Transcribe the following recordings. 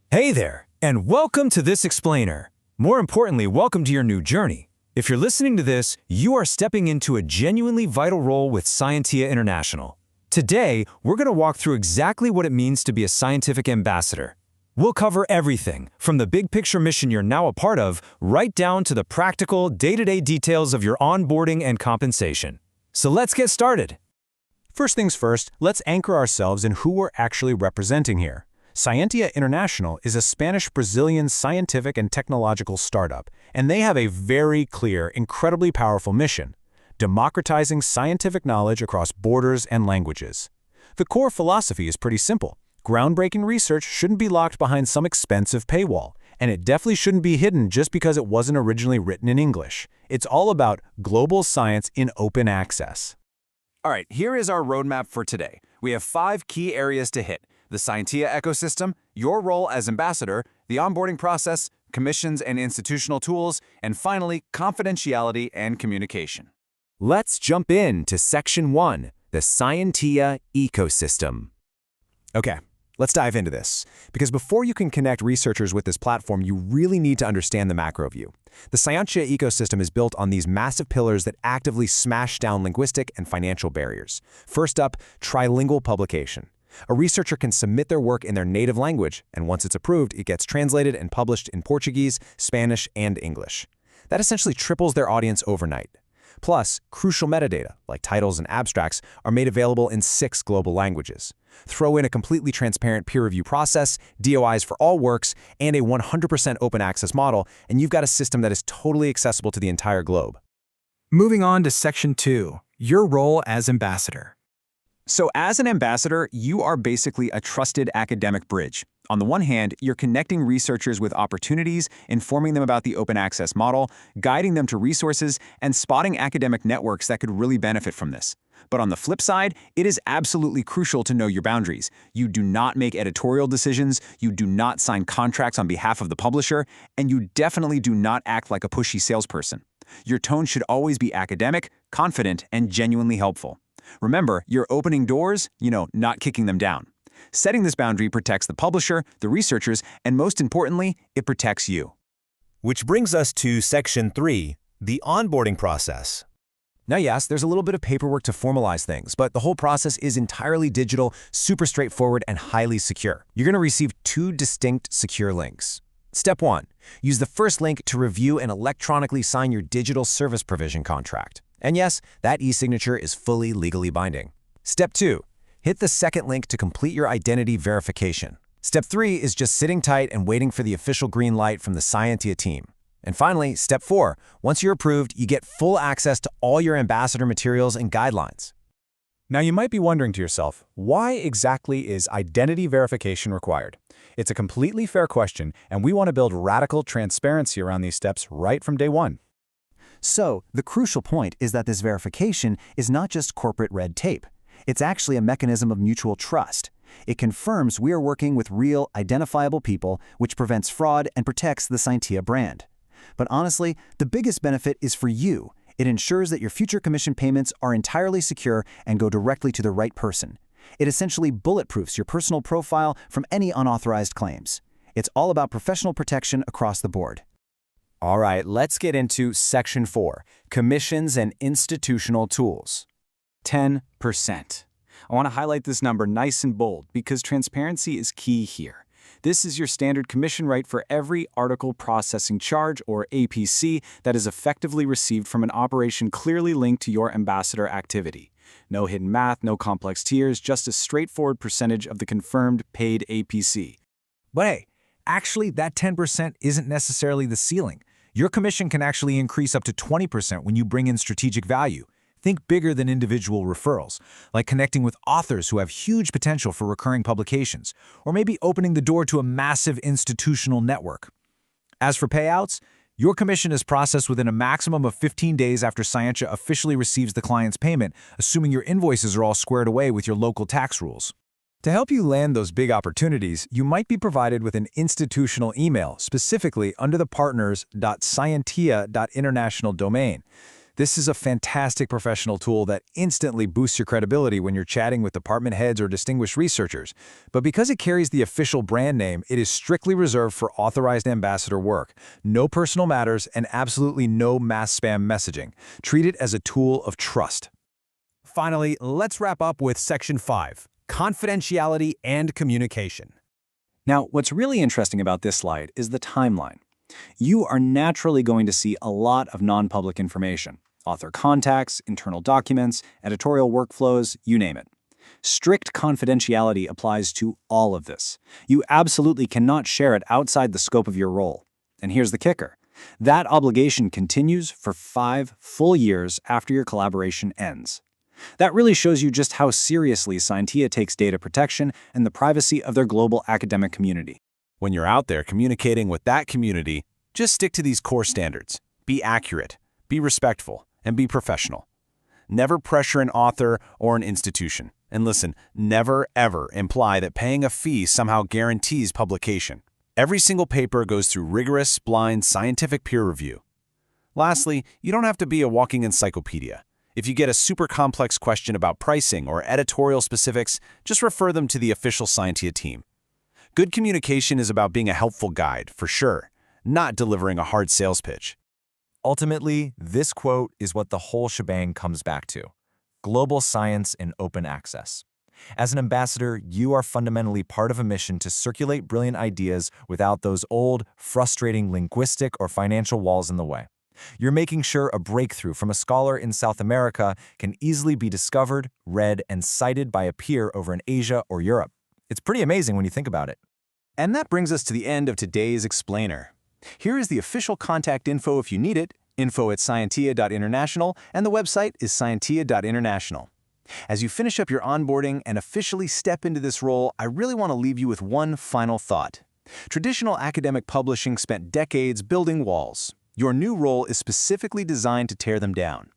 Hey there, and welcome to This Explainer. More importantly, welcome to your new journey. If you're listening to this, you are stepping into a genuinely vital role with Scientia International. Today, we're going to walk through exactly what it means to be a scientific ambassador. We'll cover everything, from the big picture mission you're now a part of, right down to the practical, day-to-day details of your onboarding and compensation. So let's get started. First things first, let's anchor ourselves in who we're actually representing here. Scientia International is a Spanish-Brazilian scientific and technological startup, and they have a very clear, incredibly powerful mission: democratizing scientific knowledge across borders and languages. The core philosophy is pretty simple. Groundbreaking research shouldn't be locked behind some expensive paywall, and it definitely shouldn't be hidden just because it wasn't originally written in English. It's all about global science in open access. All right, here is our roadmap for today. We have 5 key areas to hit: the Scientia ecosystem, your role as ambassador, the onboarding process, commissions and institutional tools, and finally, confidentiality and communication. Let's jump in to Section 1, the Scientia ecosystem. Okay, let's dive into this, because before you can connect researchers with this platform, you really need to understand the macro view. The Scientia ecosystem is built on these massive pillars that actively smash down linguistic and financial barriers. First up, trilingual publication. A researcher can submit their work in their native language, and once it's approved, it gets translated and published in Portuguese, Spanish, and English. That essentially triples their audience overnight. Plus, crucial metadata, like titles and abstracts, are made available in 6 global languages. Throw in a completely transparent peer review process, DOIs for all works, and a 100% open access model, and you've got a system that is totally accessible to the entire globe. Moving on to Section 2, your role as ambassador. So as an ambassador, you are basically a trusted academic bridge. On the one hand, you're connecting researchers with opportunities, informing them about the open access model, guiding them to resources, and spotting academic networks that could really benefit from this. But on the flip side, it is absolutely crucial to know your boundaries. You do not make editorial decisions, you do not sign contracts on behalf of the publisher, and you definitely do not act like a pushy salesperson. Your tone should always be academic, confident, and genuinely helpful. Remember, you're opening doors, not kicking them down. Setting this boundary protects the publisher, the researchers, and most importantly, it protects you. Which brings us to Section 3, the onboarding process. Now yes, there's a little bit of paperwork to formalize things, but the whole process is entirely digital, super straightforward, and highly secure. You're going to receive 2 distinct secure links. Step 1, use the first link to review and electronically sign your digital service provision contract. And yes, that e-signature is fully legally binding. Step 2, hit the second link to complete your identity verification. Step 3 is just sitting tight and waiting for the official green light from the Scientia team. And finally, Step 4, once you're approved, you get full access to all your ambassador materials and guidelines. Now you might be wondering to yourself, why exactly is identity verification required? It's a completely fair question, and we want to build radical transparency around these steps right from day one. So, the crucial point is that this verification is not just corporate red tape. It's actually a mechanism of mutual trust. It confirms we are working with real, identifiable people, which prevents fraud and protects the Scientia brand. But honestly, the biggest benefit is for you. It ensures that your future commission payments are entirely secure and go directly to the right person. It essentially bulletproofs your personal profile from any unauthorized claims. It's all about professional protection across the board. All right, let's get into Section 4, commissions and institutional tools. 10%. I want to highlight this number nice and bold because transparency is key here. This is your standard commission rate for every article processing charge, or APC, that is effectively received from an operation clearly linked to your ambassador activity. No hidden math, no complex tiers, just a straightforward percentage of the confirmed paid APC. But hey, actually that 10% isn't necessarily the ceiling. Your commission can actually increase up to 20% when you bring in strategic value. Think bigger than individual referrals, like connecting with authors who have huge potential for recurring publications, or maybe opening the door to a massive institutional network. As for payouts, your commission is processed within a maximum of 15 days after Scientia officially receives the client's payment, assuming your invoices are all squared away with your local tax rules. To help you land those big opportunities, you might be provided with an institutional email, specifically under the partners.scientia.international domain. This is a fantastic professional tool that instantly boosts your credibility when you're chatting with department heads or distinguished researchers. But because it carries the official brand name, it is strictly reserved for authorized ambassador work. No personal matters and absolutely no mass spam messaging. Treat it as a tool of trust. Finally, let's wrap up with Section 5, Confidentiality and Communication. Now, what's really interesting about this slide is the timeline. You are naturally going to see a lot of non-public information: author contacts, internal documents, editorial workflows, you name it. Strict confidentiality applies to all of this. You absolutely cannot share it outside the scope of your role. And here's the kicker: that obligation continues for 5 full years after your collaboration ends. That really shows you just how seriously Scientia takes data protection and the privacy of their global academic community. When you're out there communicating with that community, just stick to these core standards. Be accurate, be respectful, and be professional. Never pressure an author or an institution. And listen, never ever imply that paying a fee somehow guarantees publication. Every single paper goes through rigorous, blind, scientific peer review. Lastly, you don't have to be a walking encyclopedia. If you get a super complex question about pricing or editorial specifics, just refer them to the official Scientia team. Good communication is about being a helpful guide, for sure, not delivering a hard sales pitch. Ultimately, this quote is what the whole shebang comes back to: global science and open access. As an ambassador, you are fundamentally part of a mission to circulate brilliant ideas without those old, frustrating linguistic or financial walls in the way. You're making sure a breakthrough from a scholar in South America can easily be discovered, read, and cited by a peer over in Asia or Europe. It's pretty amazing when you think about it. And that brings us to the end of today's explainer. Here is the official contact info if you need it, info@scientia.international, and the website is scientia.international. As you finish up your onboarding and officially step into this role, I really want to leave you with one final thought. Traditional academic publishing spent decades building walls. Your new role is specifically designed to tear them down.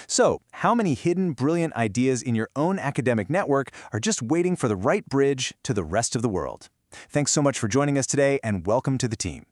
So, how many hidden, brilliant ideas in your own academic network are just waiting for the right bridge to the rest of the world? Thanks so much for joining us today, and welcome to the team.